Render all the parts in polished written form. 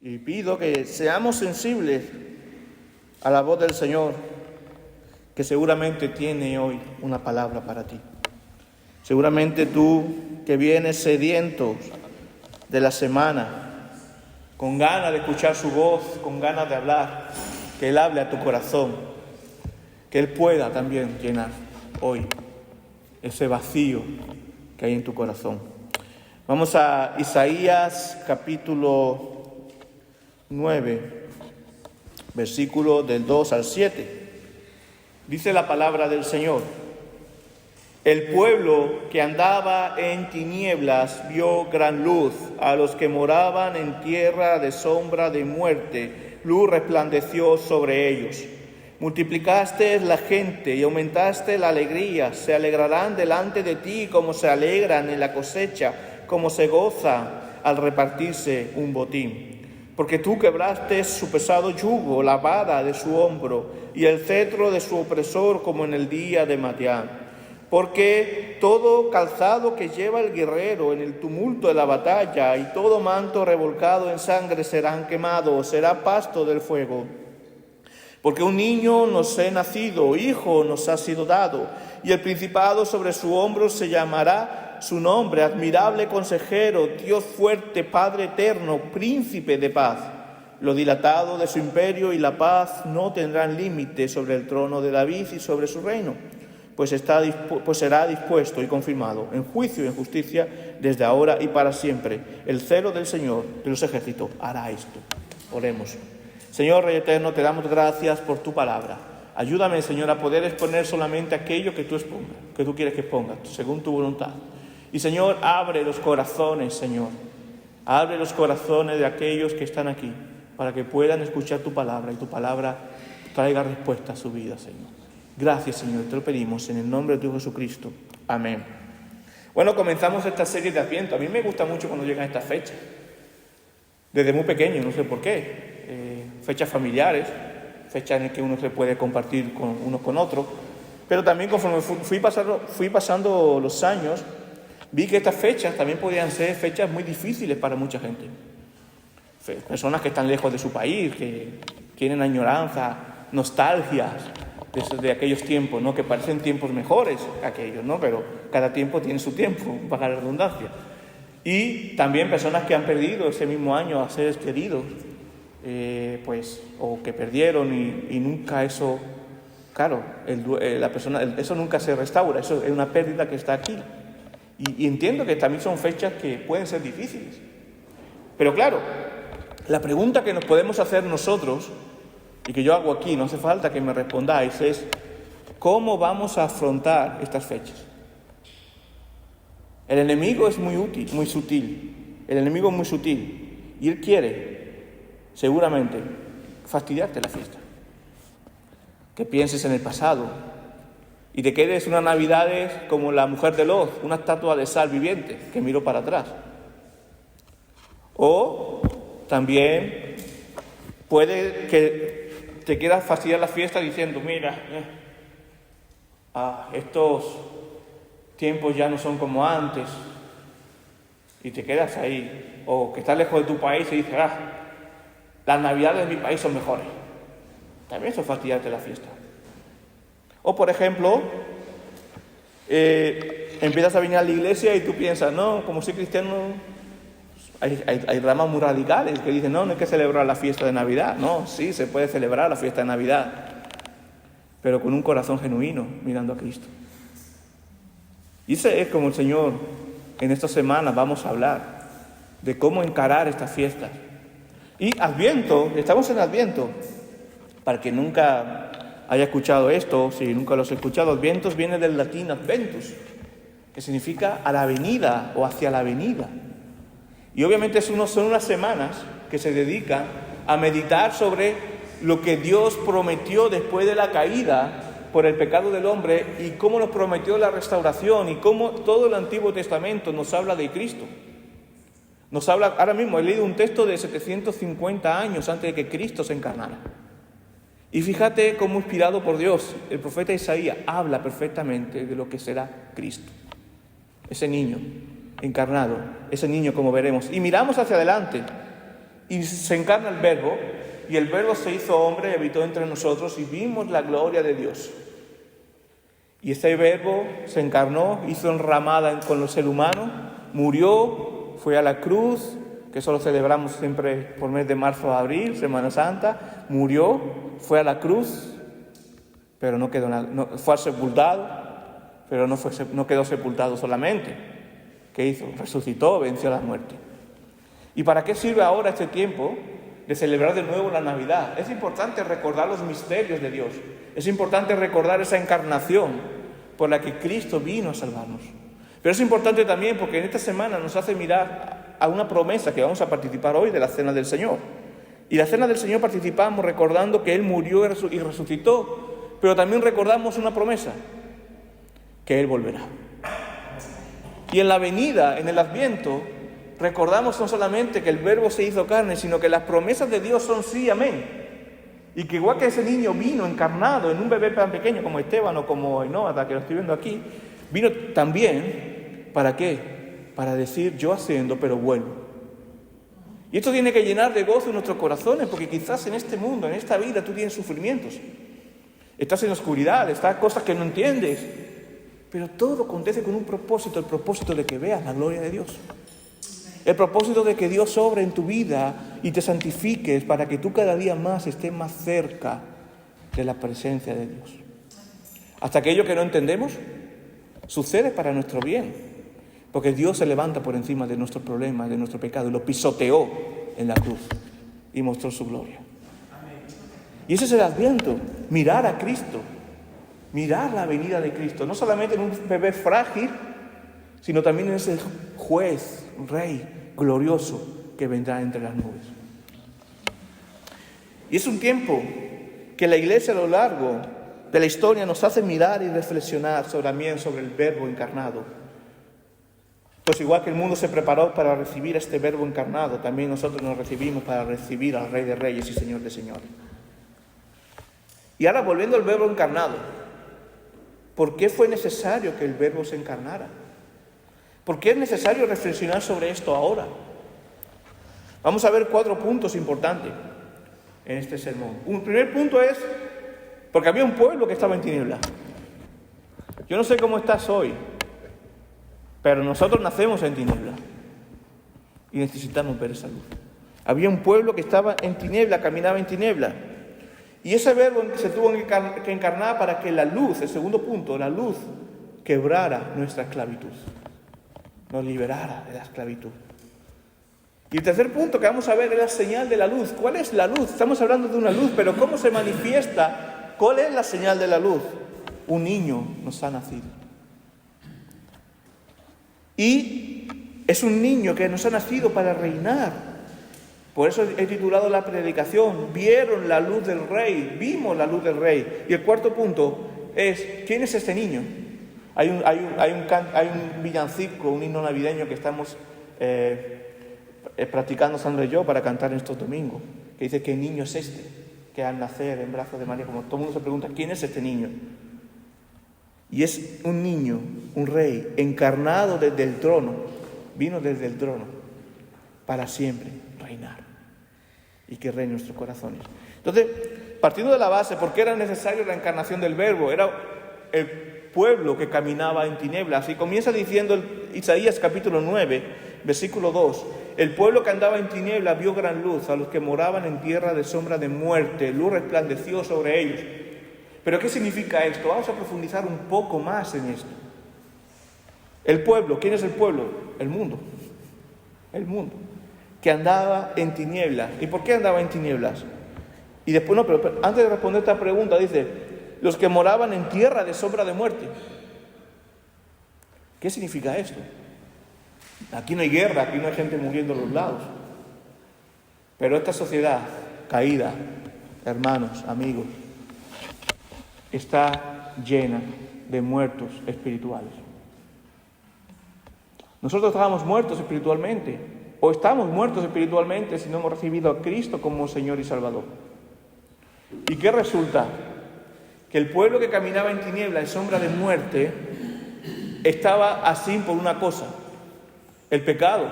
Y pido que seamos sensibles a la voz del Señor, que seguramente tiene hoy una palabra para ti. Seguramente tú que vienes sediento de la semana, con ganas de escuchar su voz, con ganas de hablar, que Él hable a tu corazón, que Él pueda también llenar hoy ese vacío que hay en tu corazón. Vamos a Isaías capítulo 9, versículo del 2 al 7. Dice la palabra del Señor: el pueblo que andaba en tinieblas vio gran luz, a los que moraban en tierra de sombra de muerte, luz resplandeció sobre ellos. Multiplicaste la gente y aumentaste la alegría, se alegrarán delante de ti como se alegran en la cosecha, como se goza al repartirse un botín. Porque tú quebraste su pesado yugo, la vara de su hombro, y el cetro de su opresor, como en el día de Madián. Porque todo calzado que lleva el guerrero en el tumulto de la batalla, y todo manto revolcado en sangre serán quemados, será pasto del fuego. Porque un niño nos ha nacido, hijo nos ha sido dado, y el principado sobre su hombro se llamará su nombre, admirable consejero, Dios fuerte, Padre eterno, príncipe de paz. Lo dilatado de su imperio y la paz no tendrán límite sobre el trono de David y sobre su reino, pues será dispuesto y confirmado en juicio y en justicia desde ahora y para siempre. El celo del Señor de los ejércitos hará esto. Oremos. Señor Rey eterno, te damos gracias por tu palabra. Ayúdame, Señor, a poder exponer solamente aquello que tú expongas, que tú quieres que exponga, según tu voluntad. Y, Señor, abre los corazones, Señor. Abre los corazones de aquellos que están aquí, para que puedan escuchar tu palabra y tu palabra traiga respuesta a su vida, Señor. Gracias, Señor, te lo pedimos en el nombre de tu Jesucristo. Amén. Bueno, comenzamos esta serie de Adviento. A mí me gusta mucho cuando llegan estas fechas. Desde muy pequeño, no sé por qué. Fechas familiares, fechas en las que uno se puede compartir con unos con otros. Pero también conforme fui pasando los años, vi que estas fechas también podían ser fechas muy difíciles para mucha gente. Personas que están lejos de su país, que tienen añoranza, nostalgias de aquellos tiempos, ¿no? Que parecen tiempos mejores aquellos, ¿no? Pero cada tiempo tiene su tiempo, para la redundancia. Y también personas que han perdido ese mismo año a seres queridos, o que perdieron y nunca eso, claro, eso nunca se restaura, eso es una pérdida que está aquí. Y entiendo que también son fechas que pueden ser difíciles. Pero claro, la pregunta que nos podemos hacer nosotros, y que yo hago aquí, no hace falta que me respondáis, es: ¿cómo vamos a afrontar estas fechas? El enemigo es muy sutil. El enemigo es muy sutil. Y él quiere, seguramente, fastidiarte la fiesta. Que pienses en el pasado y te quedes unas navidades como la mujer de Lot, una estatua de sal viviente que miró para atrás. O también puede que te quieras fastidiar la fiesta diciendo: mira, estos tiempos ya no son como antes, y te quedas ahí. O que estás lejos de tu país y dices: las navidades de mi país son mejores. También eso es fastidiarte la fiesta. O, por ejemplo, empiezas a venir a la iglesia y tú piensas: no, como soy cristiano, hay ramas muy radicales que dicen: no hay que celebrar la fiesta de Navidad. No, sí, se puede celebrar la fiesta de Navidad, pero con un corazón genuino, mirando a Cristo. Y ese es como el Señor, en estas semanas vamos a hablar de cómo encarar estas fiestas. Y Adviento, estamos en Adviento. Para que nunca haya escuchado esto, si nunca lo has escuchado, Adviento viene del latín adventus, que significa a la venida o hacia la venida. Y obviamente son unas semanas que se dedican a meditar sobre lo que Dios prometió después de la caída por el pecado del hombre, y cómo nos prometió la restauración, y cómo todo el Antiguo Testamento nos habla de Cristo. Nos habla, ahora mismo he leído un texto de 750 años antes de que Cristo se encarnara. Y fíjate cómo, inspirado por Dios, el profeta Isaías habla perfectamente de lo que será Cristo. Ese niño encarnado, ese niño como veremos. Y miramos hacia adelante Y se encarna el Verbo, y el Verbo se hizo hombre y habitó entre nosotros, y vimos la gloria de Dios. Y este Verbo se encarnó, hizo enramada con el ser humano, murió, fue a la cruz, que eso lo celebramos siempre por mes de marzo a abril, Semana Santa, murió, fue a la cruz, pero no quedó fue sepultado, pero no quedó sepultado solamente. ¿Qué hizo? Resucitó, venció la muerte. ¿Y para qué sirve ahora este tiempo de celebrar de nuevo la Navidad? Es importante recordar los misterios de Dios. Es importante recordar esa encarnación por la que Cristo vino a salvarnos. Pero es importante también porque en esta semana nos hace mirar a una promesa que vamos a participar hoy de la Cena del Señor. Y la Cena del Señor participamos recordando que Él murió y resucitó, pero también recordamos una promesa, que Él volverá. Y en la venida, en el Adviento, recordamos no solamente que el Verbo se hizo carne, sino que las promesas de Dios son sí, amén. Y que igual que ese niño vino encarnado en un bebé tan pequeño como Esteban o como Ainhoa, que lo estoy viendo aquí, vino también, ¿para qué? Para decir, yo asciendo, pero vuelvo. Y esto tiene que llenar de gozo nuestros corazones, porque quizás en este mundo, en esta vida, tú tienes sufrimientos. Estás en oscuridad, estás cosas que no entiendes. Pero todo acontece con un propósito, el propósito de que veas la gloria de Dios. El propósito de que Dios obre en tu vida y te santifiques para que tú cada día más estés más cerca de la presencia de Dios. Hasta aquello que no entendemos sucede para nuestro bien, porque Dios se levanta por encima de nuestros problemas, de nuestro pecado, y lo pisoteó en la cruz y mostró su gloria. Y ese es el Adviento, mirar a Cristo, mirar la venida de Cristo, no solamente en un bebé frágil, sino también en ese juez, rey glorioso que vendrá entre las nubes. Y es un tiempo que la Iglesia a lo largo de la historia nos hace mirar y reflexionar también sobre el Verbo encarnado. Pues igual que el mundo se preparó para recibir a este Verbo encarnado, también nosotros nos recibimos para recibir al Rey de Reyes y Señor de Señores. Y ahora volviendo al Verbo encarnado, ¿por qué fue necesario que el Verbo se encarnara? ¿Por qué es necesario reflexionar sobre esto ahora? Vamos a ver 4 puntos importantes en este sermón. Un primer punto es, porque había un pueblo que estaba en tinieblas. Yo no sé cómo estás hoy, pero nosotros nacemos en tinieblas y necesitamos ver esa luz. Había un pueblo que estaba en tinieblas, caminaba en tinieblas. Y ese Verbo se tuvo que encarnar para que la luz, el segundo punto, la luz quebrara nuestra esclavitud, nos liberara de la esclavitud. Y el tercer punto que vamos a ver es la señal de la luz. ¿Cuál es la luz? Estamos hablando de una luz, pero ¿cómo se manifiesta? ¿Cuál es la señal de la luz? Un niño nos ha nacido. Y es un niño que nos ha nacido para reinar. Por eso he titulado la predicación, vieron la luz del Rey, vimos la luz del Rey. Y el cuarto punto es, ¿quién es este niño? Hay un villancico, un himno navideño que estamos practicando Sandra y yo para cantar en estos domingos, que dice, ¿qué niño es este? Que al nacer en brazos de María, como todo el mundo se pregunta, ¿quién es este niño? Y es un niño, un rey, encarnado desde el trono, vino desde el trono, para siempre reinar, y que reine en nuestros corazones. Entonces, partiendo de la base, ¿por qué era necesaria la encarnación del Verbo? Era el pueblo que caminaba en tinieblas. Y comienza diciendo Isaías capítulo 9, versículo 2. El pueblo que andaba en tinieblas vio gran luz, a los que moraban en tierra de sombra de muerte, luz resplandeció sobre ellos. ¿Pero qué significa esto? Vamos a profundizar un poco más en esto. El pueblo, ¿quién es el pueblo? El mundo. El mundo, que andaba en tinieblas. ¿Y por qué andaba en tinieblas? Y después, pero antes de responder esta pregunta, dice, los que moraban en tierra de sombra de muerte. ¿Qué significa esto? Aquí no hay guerra, aquí no hay gente muriendo a los lados. Pero esta sociedad caída, hermanos, amigos, está llena de muertos espirituales. Nosotros estábamos muertos espiritualmente, o estamos muertos espiritualmente si no hemos recibido a Cristo como Señor y Salvador. ¿Y qué resulta? Que el pueblo que caminaba en tiniebla, en sombra de muerte, estaba así por una cosa, el pecado.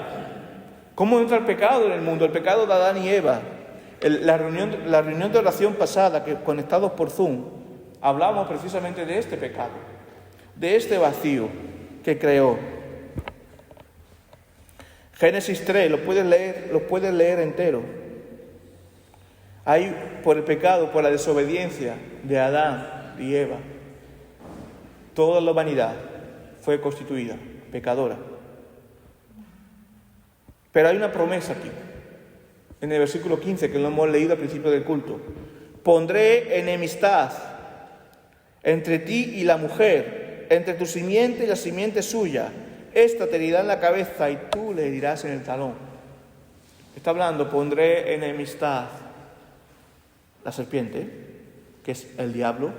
¿Cómo entra el pecado en el mundo? El pecado de Adán y Eva. La reunión de oración pasada, que conectados por Zoom, hablamos precisamente de este pecado, de este vacío que creó. Génesis 3, lo puedes leer entero. Ahí, por el pecado, por la desobediencia de Adán y Eva, toda la humanidad fue constituida pecadora. Pero hay una promesa aquí, en el versículo 15, que lo hemos leído al principio del culto. Pondré enemistad entre ti y la mujer, entre tu simiente y la simiente suya. Esta te herirá en la cabeza y tú le herirás en el talón. Está hablando, pondré enemistad. La serpiente, que es el diablo,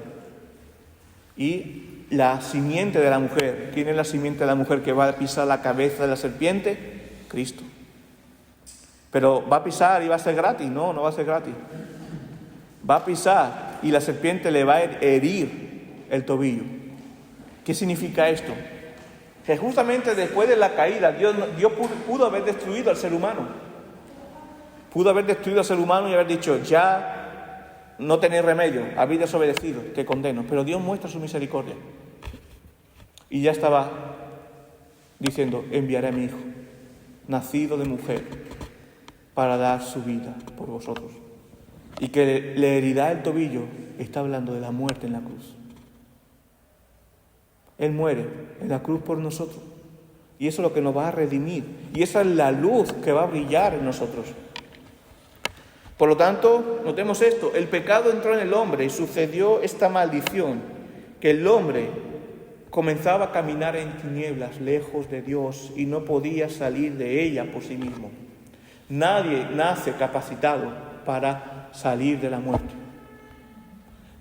y la simiente de la mujer. ¿Quién es la simiente de la mujer que va a pisar la cabeza de la serpiente? Cristo. Pero ¿va a pisar y va a ser gratis? No, no va a ser gratis. Va a pisar y la serpiente le va a herir el tobillo. ¿Qué significa esto? Que justamente después de la caída, Dios pudo haber destruido al ser humano. Pudo haber destruido al ser humano y haber dicho, ya no tenéis remedio, habéis desobedecido, te condeno. Pero Dios muestra su misericordia. Y ya estaba diciendo, enviaré a mi hijo, nacido de mujer, para dar su vida por vosotros. Y que le herirá el tobillo, está hablando de la muerte en la cruz. Él muere en la cruz por nosotros. Y eso es lo que nos va a redimir. Y esa es la luz que va a brillar en nosotros. Por lo tanto, notemos esto. El pecado entró en el hombre y sucedió esta maldición. Que el hombre comenzaba a caminar en tinieblas, lejos de Dios, y no podía salir de ella por sí mismo. Nadie nace capacitado para salir de la muerte.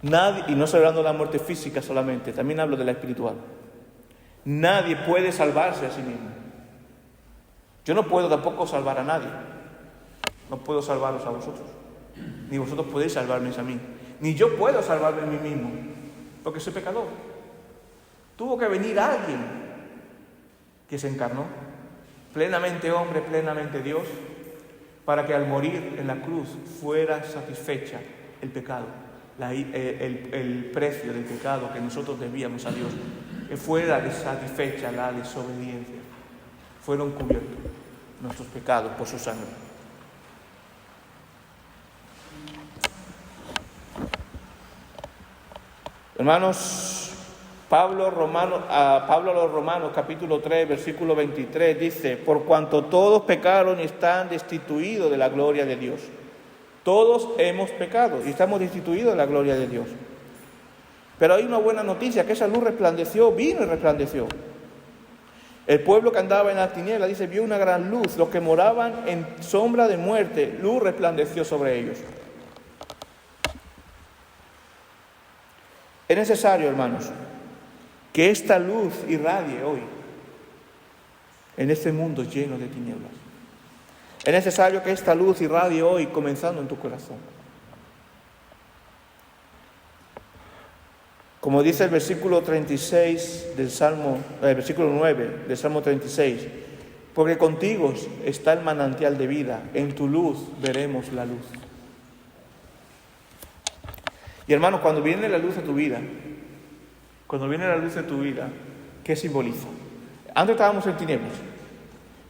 Nadie, y no estoy hablando de la muerte física solamente, también hablo de la espiritual. Nadie puede salvarse a sí mismo. Yo no puedo tampoco salvar a nadie. No puedo salvaros a vosotros. Ni vosotros podéis salvarme a mí. Ni yo puedo salvarme a mí mismo, porque soy pecador. Tuvo que venir alguien que se encarnó, plenamente hombre, plenamente Dios, para que al morir en la cruz fuera satisfecha el pecado, el precio del pecado que nosotros debíamos a Dios, que fuera satisfecha la desobediencia. Fueron cubiertos nuestros pecados por su sangre. Hermanos, Pablo a los Romanos, capítulo 3, versículo 23, dice, por cuanto todos pecaron y están destituidos de la gloria de Dios. Todos hemos pecado y estamos destituidos de la gloria de Dios. Pero hay una buena noticia, que esa luz resplandeció, vino y resplandeció. El pueblo que andaba en la tiniebla, dice, vio una gran luz. Los que moraban en sombra de muerte, luz resplandeció sobre ellos. Es necesario, hermanos, que esta luz irradie hoy en este mundo lleno de tinieblas. Es necesario que esta luz irradie hoy, comenzando en tu corazón. Como dice el versículo 36 del Salmo, el versículo 9 del Salmo 36, porque contigo está el manantial de vida, en tu luz veremos la luz. Y hermanos, cuando viene la luz a tu vida, ¿qué simboliza? Antes estábamos en tinieblas,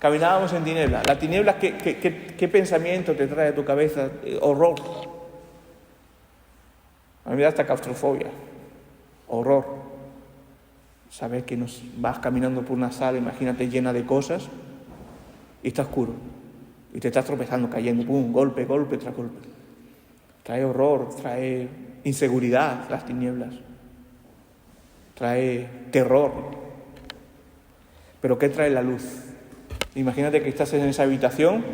caminábamos en tinieblas. La tiniebla, ¿qué pensamiento te trae a tu cabeza? Horror. A mí me da hasta claustrofobia. Horror. Sabes que vas caminando por una sala, imagínate, llena de cosas, y está oscuro. Y te estás tropezando, cayendo, pum, golpe tras golpe. Trae horror, trae inseguridad, las tinieblas. Trae terror. Pero ¿qué trae la luz? Imagínate que estás en esa habitación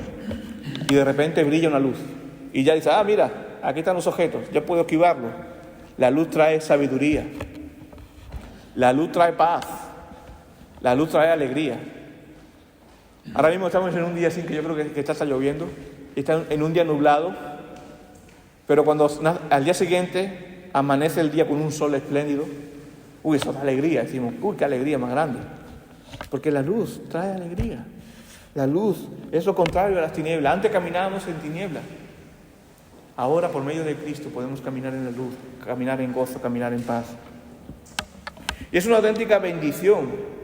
y de repente brilla una luz. Y ya dices, mira, aquí están los objetos, ya puedo esquivarlo. La luz trae sabiduría. La luz trae paz. La luz trae alegría. Ahora mismo estamos en un día así que yo creo que está lloviendo. Está en un día nublado. Pero cuando al día siguiente amanece el día con un sol espléndido, eso da alegría. Decimos, qué alegría más grande. Porque la luz trae alegría. La luz es lo contrario a las tinieblas. Antes caminábamos en tinieblas. Ahora, por medio de Cristo, podemos caminar en la luz, caminar en gozo, caminar en paz. Y es una auténtica bendición.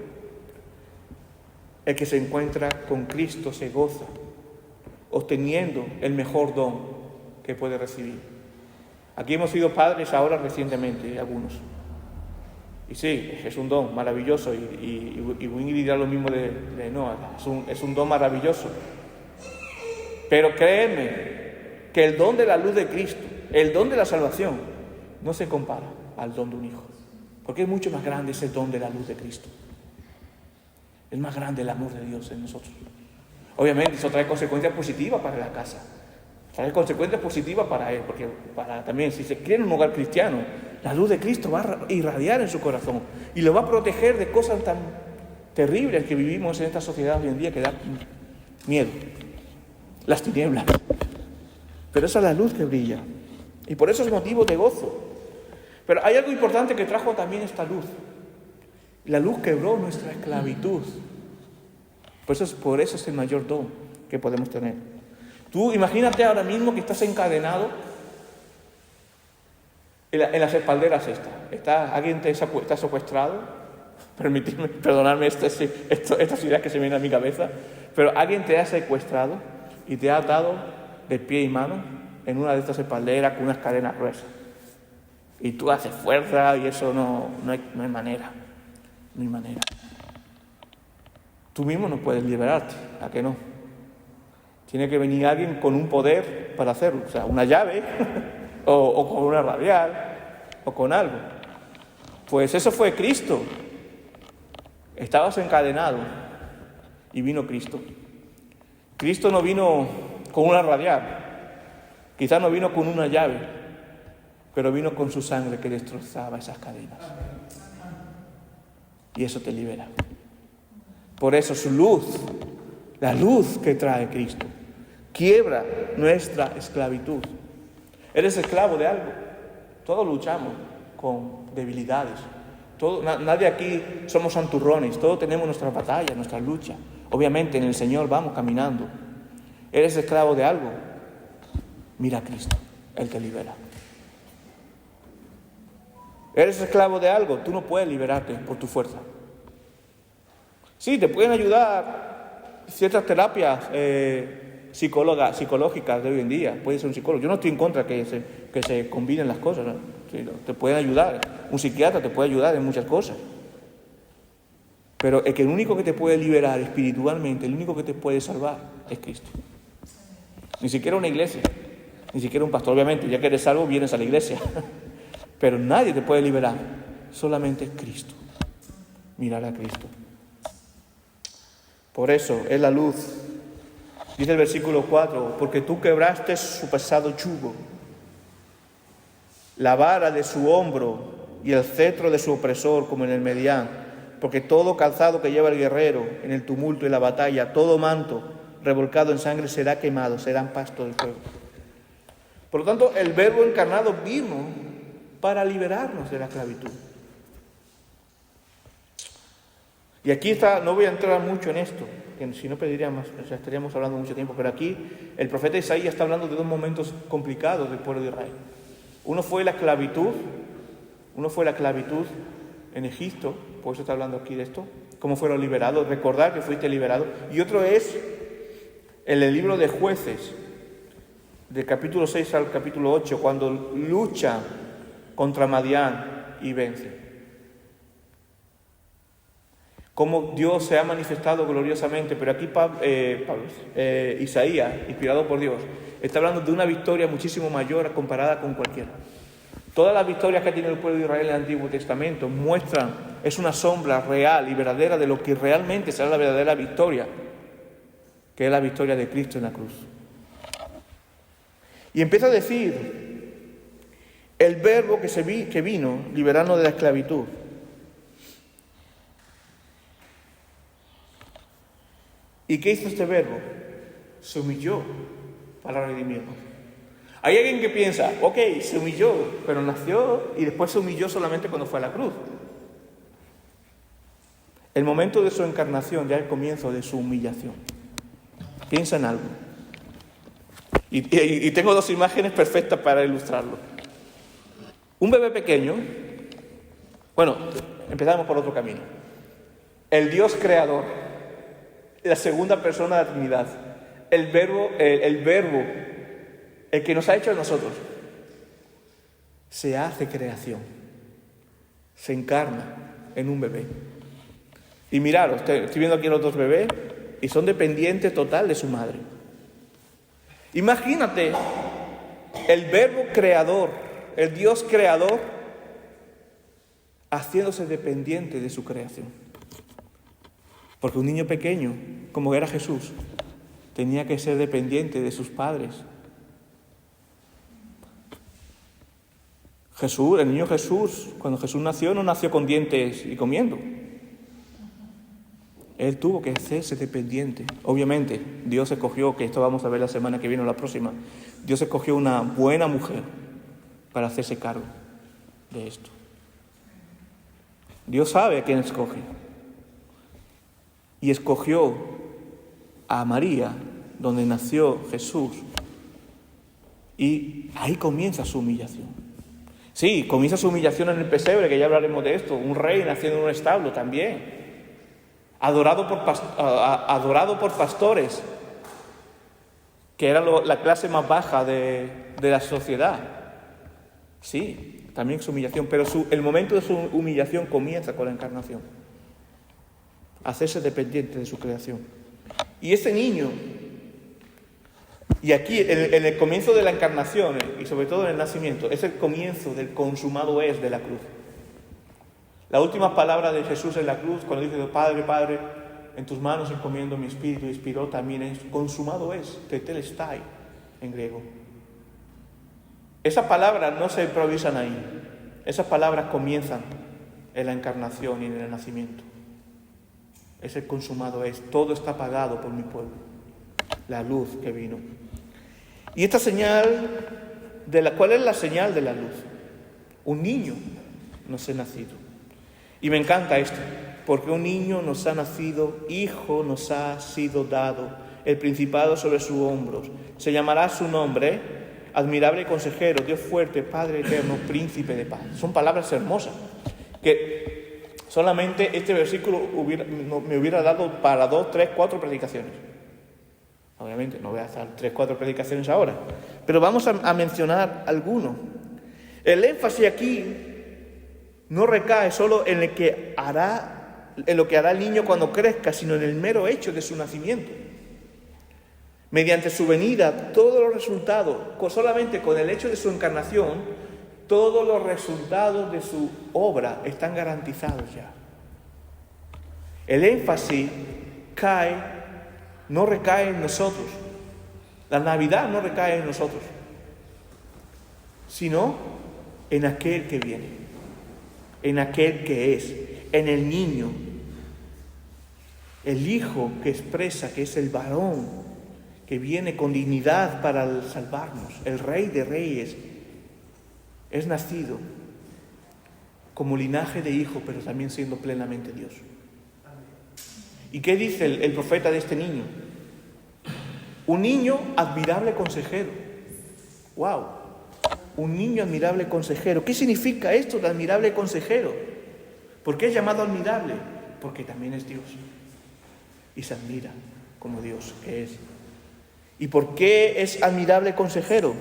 El que se encuentra con Cristo se goza, obteniendo el mejor don que puede recibir. Aquí hemos sido padres ahora recientemente, algunos. Y sí, es un don maravilloso. Y Winnie dirá lo mismo de Noah. Es un don maravilloso. Pero créeme que el don de la luz de Cristo, el don de la salvación, no se compara al don de un hijo. Porque es mucho más grande ese don de la luz de Cristo. Es más grande el amor de Dios en nosotros. Obviamente eso trae consecuencias positivas para la casa. Trae consecuencias positivas para él. Porque también si se quiere un hogar cristiano, la luz de Cristo va a irradiar en su corazón. Y lo va a proteger de cosas tan terribles que vivimos en esta sociedad hoy en día que da miedo. Las tinieblas. Pero esa es la luz que brilla. Y por eso es motivo de gozo. Pero hay algo importante que trajo también esta luz. La luz quebró nuestra esclavitud. Por eso es el mayor don que podemos tener. Tú imagínate ahora mismo que estás encadenado en las espalderas estas. Alguien está secuestrado. Perdonadme estas ideas que se vienen a mi cabeza. Pero alguien te ha secuestrado y te ha atado de pie y mano en una de estas espalderas con unas cadenas gruesas. Y tú haces fuerza y eso no hay manera. No hay manera. Tú mismo no puedes liberarte, ¿a qué no? Tiene que venir alguien con un poder para hacerlo, o sea, una llave o con una radial o con algo. Pues eso fue Cristo. Estabas encadenado y vino Cristo. Cristo no vino con una radial, quizás no vino con una llave, pero vino con su sangre que destrozaba esas cadenas. Y eso te libera. Por eso su luz, la luz que trae Cristo, quiebra nuestra esclavitud. Eres esclavo de algo. Todos luchamos con debilidades. Nadie aquí somos santurrones. Todos tenemos nuestras batallas, nuestras luchas. Obviamente en el Señor vamos caminando. Eres esclavo de algo. Mira a Cristo, Él te libera. Eres esclavo de algo, tú no puedes liberarte por tu fuerza. Sí, te pueden ayudar ciertas terapias psicológicas de hoy en día. Puede ser un psicólogo. Yo no estoy en contra que se combinen las cosas, ¿no? Sí, te pueden ayudar. Un psiquiatra te puede ayudar en muchas cosas. Pero el único que te puede liberar espiritualmente, el único que te puede salvar es Cristo. Ni siquiera una iglesia, ni siquiera un pastor. Obviamente, ya que eres salvo, vienes a la iglesia. Pero nadie te puede liberar, solamente Cristo. Mirar a Cristo. Por eso es la luz. Dice el versículo 4, porque tú quebraste su pesado yugo, la vara de su hombro y el cetro de su opresor como en el Medián, porque todo calzado que lleva el guerrero en el tumulto y la batalla, todo manto revolcado en sangre será quemado, serán pasto del fuego. Por lo tanto, el Verbo encarnado vino para liberarnos de la esclavitud. Y aquí está, no voy a entrar mucho en esto, que si no pediría más, o sea, estaríamos hablando mucho tiempo, pero aquí el profeta Isaías está hablando de dos momentos complicados del pueblo de Israel. Uno fue la esclavitud en Egipto, por eso está hablando aquí de esto, cómo fueron liberados, recordar que fuiste liberado. Y otro es en el libro de Jueces, del capítulo 6 al capítulo 8, cuando luchan contra Madián y vence. Cómo Dios se ha manifestado gloriosamente, pero aquí Isaías, inspirado por Dios, está hablando de una victoria muchísimo mayor comparada con cualquiera. Todas las victorias que ha tenido el pueblo de Israel en el Antiguo Testamento muestran, es una sombra real y verdadera de lo que realmente será la verdadera victoria, que es la victoria de Cristo en la cruz. Y empieza a decir, el Verbo que vino liberarnos de la esclavitud. ¿Y qué hizo este Verbo? Se humilló para redimirnos. Hay alguien que piensa, ok, se humilló, pero nació y después se humilló solamente cuando fue a la cruz. El momento de su encarnación ya es el comienzo de su humillación. Piensa en algo. Y tengo dos imágenes perfectas para ilustrarlo. Un bebé pequeño, bueno, empezamos por otro camino. El Dios creador, la segunda persona de la Trinidad, el verbo, el que nos ha hecho a nosotros, se hace creación, se encarna en un bebé. Y miraros, estoy viendo aquí a los dos bebés y son dependientes total de su madre. Imagínate el verbo creador, el Dios creador, haciéndose dependiente de su creación. Porque un niño pequeño, como era Jesús, tenía que ser dependiente de sus padres. Jesús, el niño Jesús, cuando Jesús nació, no nació con dientes y comiendo. Él tuvo que hacerse dependiente. Obviamente, Dios escogió, que esto vamos a ver la semana que viene o la próxima, Dios escogió una buena mujer para hacerse cargo de esto. Dios sabe a quién escoge. Y escogió a María, donde nació Jesús. Y ahí comienza su humillación. Sí, comienza su humillación en el pesebre, que ya hablaremos de esto. Un rey naciendo en un establo también. Adorado por pastores, que era la clase más baja de la sociedad. Sí, también su humillación, pero el momento de su humillación comienza con la encarnación. Hacerse dependiente de su creación. Y ese niño, y aquí en el comienzo de la encarnación, y sobre todo en el nacimiento, es el comienzo del consumado es de la cruz. La última palabra de Jesús en la cruz, cuando dice, Padre, Padre, en tus manos encomiendo mi espíritu, y expiró, también es consumado es, tetelestai en griego. Esas palabras no se improvisan ahí. Esas palabras comienzan en la encarnación y en el nacimiento. Es el consumado es, todo está pagado por mi pueblo. La luz que vino. Y esta señal, ¿cuál es la señal de la luz? Un niño nos ha nacido. Y me encanta esto, porque un niño nos ha nacido, hijo nos ha sido dado, el principado sobre sus hombros. Se llamará su nombre, admirable consejero, Dios fuerte, Padre eterno, príncipe de paz. Son palabras hermosas, que solamente este versículo me hubiera dado para 2, 3, 4 predicaciones. Obviamente no voy a hacer 3, 4 predicaciones ahora, pero vamos a mencionar algunos. El énfasis aquí no recae solo en lo que hará el niño cuando crezca, sino en el mero hecho de su nacimiento. Mediante su venida, todos los resultados, solamente con el hecho de su encarnación, todos los resultados de su obra están garantizados ya. El énfasis no recae en nosotros. La Navidad no recae en nosotros, sino en aquel que viene. En aquel que es, en el niño, el hijo que expresa que es el varón, que viene con dignidad para salvarnos, el rey de reyes, es nacido como linaje de hijo, pero también siendo plenamente Dios. ¿Y qué dice el profeta de este niño? Un niño admirable consejero. ¡Wow! Un niño admirable consejero. ¿Qué significa esto de admirable consejero? ¿Por qué es llamado admirable? Porque también es Dios. Y se admira como Dios que es. ¿Y por qué es admirable consejero?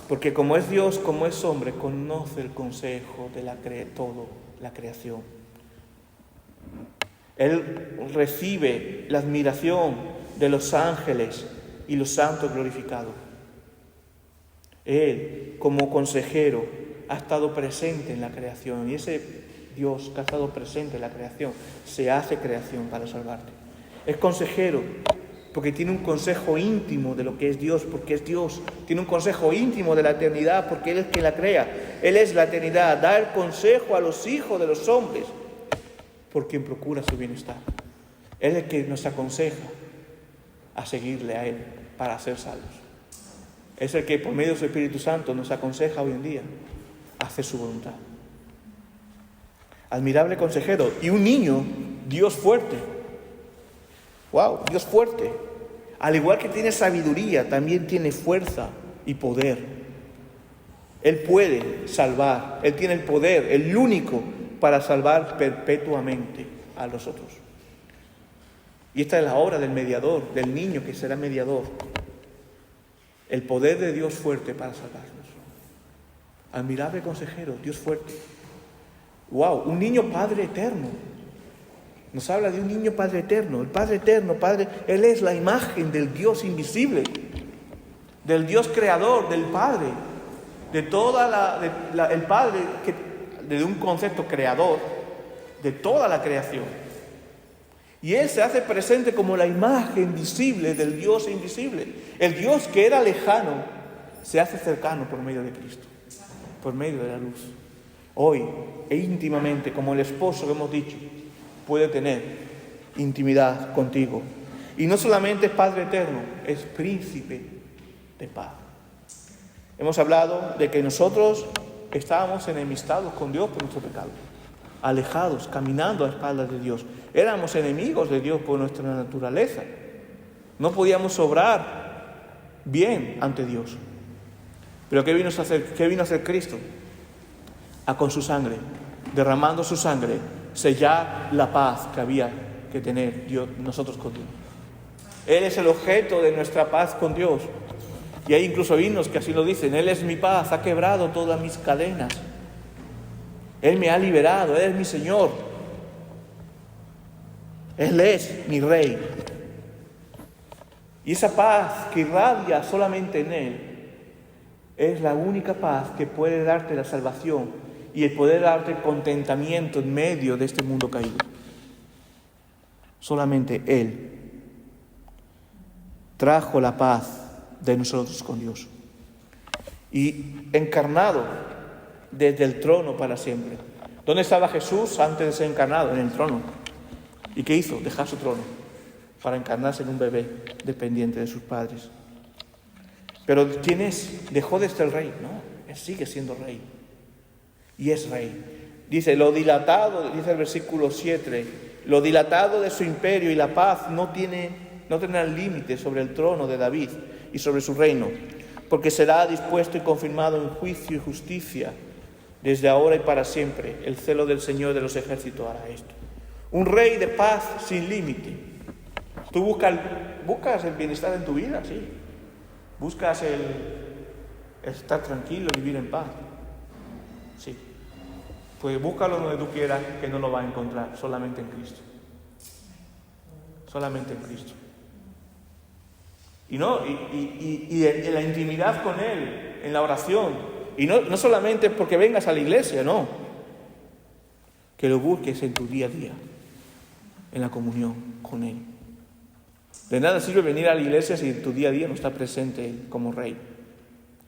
Porque como es Dios, como es hombre, conoce el consejo de toda la creación. Él recibe la admiración de los ángeles y los santos glorificados. Él, como consejero, ha estado presente en la creación. Y ese Dios que ha estado presente en la creación, se hace creación para salvarte. Es consejero porque tiene un consejo íntimo de lo que es Dios, porque es Dios. Tiene un consejo íntimo de la eternidad, porque Él es quien la crea. Él es la eternidad. Da el consejo a los hijos de los hombres, por quien procura su bienestar. Él es el que nos aconseja a seguirle a Él para ser salvos. Es el que por medio de su Espíritu Santo nos aconseja hoy en día a hacer su voluntad. Admirable consejero. Y un niño, Dios fuerte. Wow, Dios fuerte. Al igual que tiene sabiduría, también tiene fuerza y poder. Él puede salvar. Él tiene el poder, el único, para salvar perpetuamente a los otros. Y esta es la obra del mediador, del niño que será mediador. El poder de Dios fuerte para salvarnos. Admirable consejero, Dios fuerte. Wow, un niño Padre eterno. Nos habla de un niño Padre eterno. El Padre eterno, Padre, Él es la imagen del Dios invisible, del Dios creador, del Padre, de toda el Padre, de un concepto creador, de toda la creación. Y Él se hace presente como la imagen visible del Dios invisible. El Dios que era lejano se hace cercano por medio de Cristo, por medio de la luz. Hoy, e íntimamente, como el esposo que hemos dicho, puede tener intimidad contigo. Y no solamente es Padre eterno, es príncipe de paz. Hemos hablado de que nosotros estábamos enemistados con Dios por nuestro pecado, alejados, caminando a espaldas de Dios. Éramos enemigos de Dios por nuestra naturaleza. No podíamos obrar bien ante Dios. Pero ¿qué vino a hacer? ¿Qué vino a hacer Cristo? Con su sangre, derramando su sangre, sellar la paz que había que tener nosotros con Dios. Él es el objeto de nuestra paz con Dios. Y hay incluso himnos que así lo dicen: Él es mi paz, ha quebrado todas mis cadenas. Él me ha liberado, Él es mi Señor. Él es mi Rey. Y esa paz que irradia solamente en Él es la única paz que puede darte la salvación y el poder darte contentamiento en medio de este mundo caído. Solamente Él trajo la paz de nosotros con Dios. Y encarnado desde el trono para siempre. ¿Dónde estaba Jesús antes de ser encarnado? En el trono. ¿Y qué hizo? Dejar su trono para encarnarse en un bebé dependiente de sus padres. Pero ¿quién es? ¿Dejó de ser rey? No, Él sigue siendo rey. Y es rey. Dice, dice el versículo 7, lo dilatado de su imperio y la paz no tendrán límite sobre el trono de David y sobre su reino, porque será dispuesto y confirmado en juicio y justicia desde ahora y para siempre. El celo del Señor de los ejércitos hará esto. Un rey de paz sin límite. Tú buscas el bienestar en tu vida, sí. Buscas el estar tranquilo, vivir en paz. Sí. Pues búscalo donde tú quieras, que no lo vas a encontrar, solamente en Cristo. Solamente en Cristo. Y en la intimidad con Él, en la oración. Y no solamente porque vengas a la iglesia, no. Que lo busques en tu día a día, en la comunión con Él. De nada sirve venir a la iglesia si en tu día a día no está presente Él como Rey,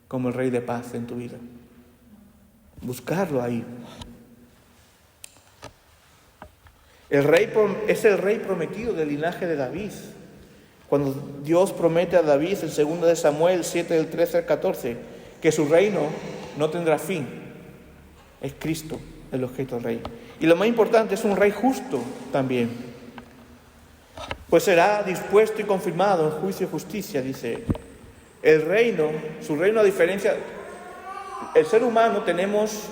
como el Rey de paz en tu vida. Buscarlo ahí. El rey es el rey prometido del linaje de David. Cuando Dios promete a David en 2 de Samuel 7, del 13 al 14, que su reino no tendrá fin. Es Cristo el objeto del rey. Y lo más importante, es un rey justo también. Pues será dispuesto y confirmado en juicio y justicia, dice. El reino, su reino, a diferencia, el ser humano tenemos,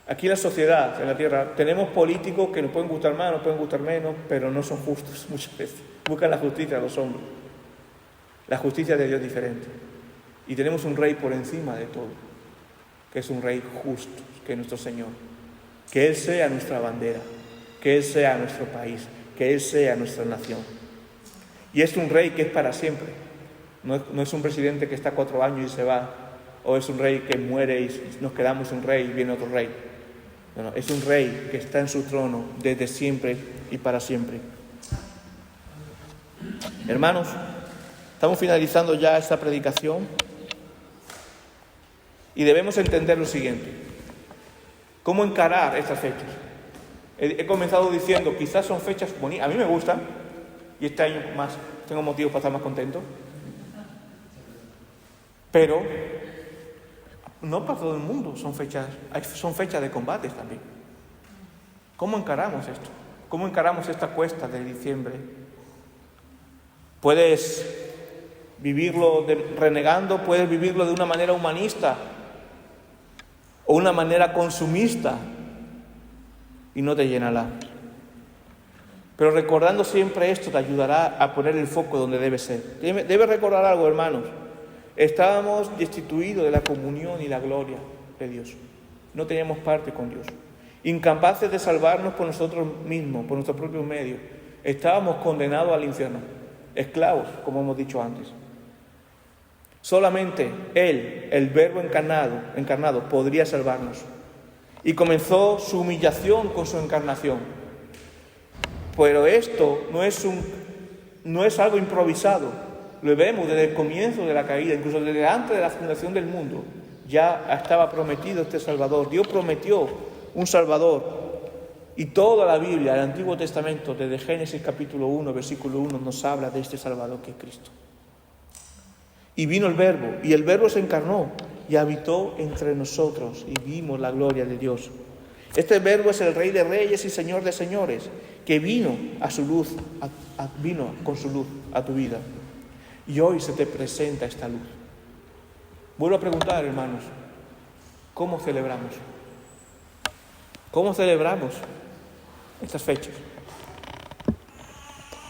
aquí en la sociedad, en la tierra, tenemos políticos que nos pueden gustar más, nos pueden gustar menos, pero no son justos muchas veces. Buscan la justicia de los hombres. La justicia de Dios es diferente. Y tenemos un rey por encima de todo, que es un rey justo, que es nuestro Señor. Que Él sea nuestra bandera, que Él sea nuestro país, que Él sea nuestra nación. Y es un rey que es para siempre. No es un presidente que está 4 años y se va, o es un rey que muere y nos quedamos un rey y viene otro rey. No, es un rey que está en su trono desde siempre y para siempre. Hermanos, estamos finalizando ya esta predicación y debemos entender lo siguiente: ¿cómo encarar estas fechas? He comenzado diciendo, quizás son fechas bonitas, a mí me gustan, y este año más tengo motivos para estar más contento, pero no para todo el mundo son fechas de combates también. ¿Cómo encaramos esto? ¿Cómo encaramos esta cuesta de diciembre Puedes vivirlo renegando, puedes vivirlo de una manera humanista o una manera consumista y no te llenará. Pero recordando siempre esto te ayudará a poner el foco donde debe ser. Debes recordar algo, hermanos. Estábamos destituidos de la comunión y la gloria de Dios. No teníamos parte con Dios. Incapaces de salvarnos por nosotros mismos, por nuestros propios medios. Estábamos condenados al infierno. Esclavos, como hemos dicho antes. Solamente Él, el Verbo encarnado, podría salvarnos. Y comenzó su humillación con su encarnación. Pero esto no es algo improvisado. Lo vemos desde el comienzo de la caída, incluso desde antes de la fundación del mundo. Ya estaba prometido este Salvador. Dios prometió un Salvador. Y toda la Biblia, el Antiguo Testamento, desde Génesis capítulo 1, versículo 1, nos habla de este Salvador que es Cristo. Y vino el Verbo, y el Verbo se encarnó y habitó entre nosotros, y vimos la gloria de Dios. Este Verbo es el Rey de Reyes y Señor de Señores, que vino a su luz, vino con su luz a tu vida. Y hoy se te presenta esta luz. Vuelvo a preguntar, hermanos, ¿cómo celebramos? ¿Cómo celebramos estas fechas?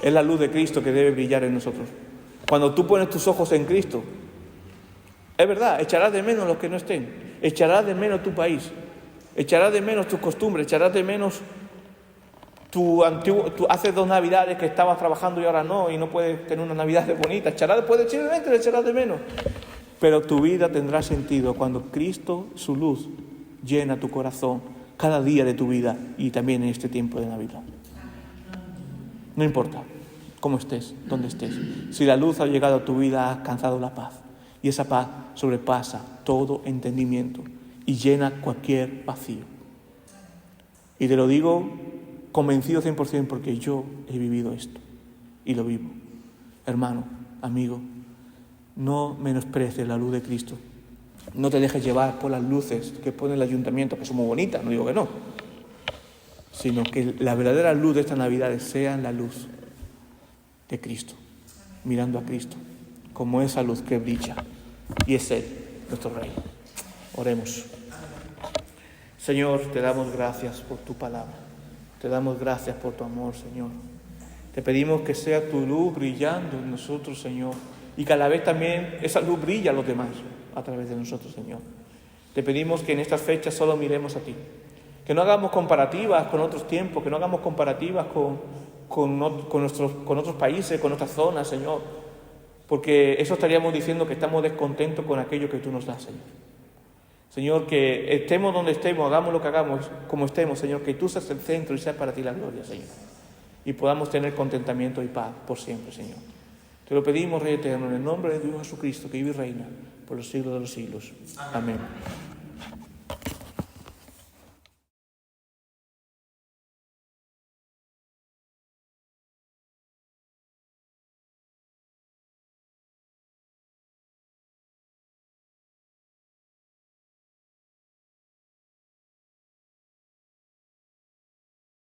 Es la luz de Cristo que debe brillar en nosotros. Cuando tú pones tus ojos en Cristo, es verdad, echarás de menos los que no estén, echarás de menos tu país, echarás de menos tus costumbres, echarás de menos tú hace 2 navidades que estabas trabajando y ahora no, y no puedes tener una Navidad bonita, simplemente echarás de menos. Pero tu vida tendrá sentido cuando Cristo, su luz, llena tu corazón cada día de tu vida y también en este tiempo de Navidad. No importa cómo estés, dónde estés. Si la luz ha llegado a tu vida, has alcanzado la paz. Y esa paz sobrepasa todo entendimiento y llena cualquier vacío. Y te lo digo convencido 100% porque yo he vivido esto y lo vivo. Hermano, amigo, no menosprecies la luz de Cristo. No te dejes llevar por las luces que pone el ayuntamiento, que son muy bonitas, no digo que no, sino que la verdadera luz de estas Navidades sea la luz de Cristo, mirando a Cristo, como esa luz que brilla, y es Él, nuestro Rey. Oremos. Señor, te damos gracias por tu palabra, te damos gracias por tu amor, Señor. Te pedimos que sea tu luz brillando en nosotros, Señor, y que a la vez también esa luz brilla a los demás a través de nosotros, Señor. Te pedimos que en estas fechas solo miremos a ti, que no hagamos comparativas con otros tiempos, que no hagamos comparativas con otros países, con otras zonas, Señor, porque eso estaríamos diciendo que estamos descontentos con aquello que tú nos das, Señor. Señor, que estemos donde estemos, hagamos lo que hagamos, como estemos, Señor, que tú seas el centro y sea para ti la gloria, Señor, y podamos tener contentamiento y paz por siempre, Señor. Te lo pedimos, Rey eterno, en el nombre de Dios Jesucristo, que vive y reina por los siglos de los siglos. Amén.